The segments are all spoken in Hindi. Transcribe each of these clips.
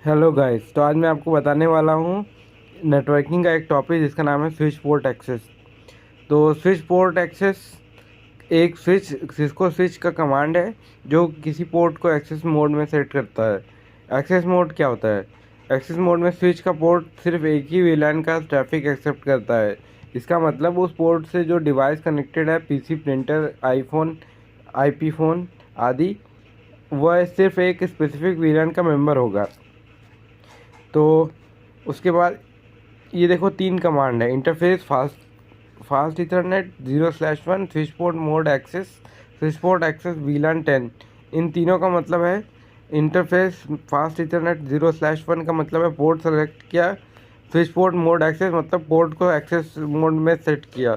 हेलो गाइस, तो आज मैं आपको बताने वाला हूँ नेटवर्किंग का एक टॉपिक जिसका नाम है स्विच पोर्ट एक्सेस। तो स्विच पोर्ट एक्सेस एक सिस्को स्विच का कमांड है जो किसी पोर्ट को एक्सेस मोड में सेट करता है। एक्सेस मोड क्या होता है? एक्सेस मोड में स्विच का पोर्ट सिर्फ एक ही वीलैन का ट्रैफिक एक्सेप्ट करता है। इसका मतलब उस पोर्ट से जो डिवाइस कनेक्टेड है, PC, printer, iPhone, IP phone आदि, वह सिर्फ एक स्पेसिफिक वीलैन का मेंबर होगा। तो उसके बाद ये देखो, 3 कमांड है। Interface fast ethernet 0/1 switch port mode access, switch port access VLAN 10। इन तीनों का मतलब है इंटरफेस फास्ट इथरनेट 0/1 का मतलब है पोर्ट सेलेक्ट किया, स्विच पोर्ट मोड एक्सेस मतलब पोर्ट को एक्सेस मोड में सेट किया,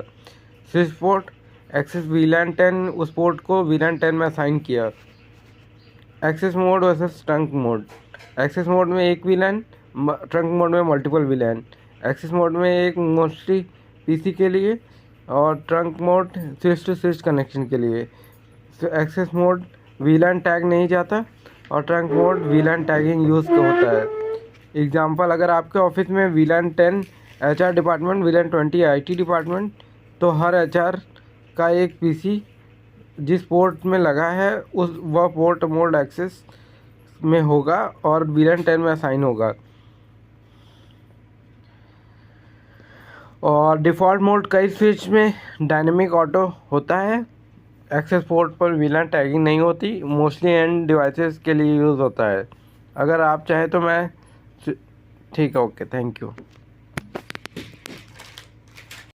स्विच पोर्ट एक्सेस वीलान 10 उस पोर्ट को वीलान 10 में असाइन किया। Access mode versus trunk mode. Access mode में एक वीलैन, ट्रंक मोड में मल्टीपल वीलैन। एक्सेस मोड में एक मोस्टली पीसी के लिए और trunk mode switch to switch connection के लिए। एक्सेस मोड वीलैन टैग नहीं जाता और ट्रंक मोड वीलैन टैगिंग यूज़ होता है। एग्जांपल, अगर आपके ऑफिस में वीलैन 10 एचआर डिपार्टमेंट, वीलैन 20 आईटी डिपार्टमेंट, तो हर एचआर का एक पीसी जिस पोर्ट में लगा है उस वह पोर्ट मोड एक्सेस में होगा और वीलैन 10 में असाइन होगा। और डिफ़ॉल्ट मोड कई स्विच में डायनेमिक ऑटो होता है। एक्सेस पोर्ट पर वीलैन टैगिंग नहीं होती, मोस्टली एंड डिवाइसेस के लिए यूज़ होता है। अगर आप चाहें तो मैं ठीक है, ओके, थैंक यू।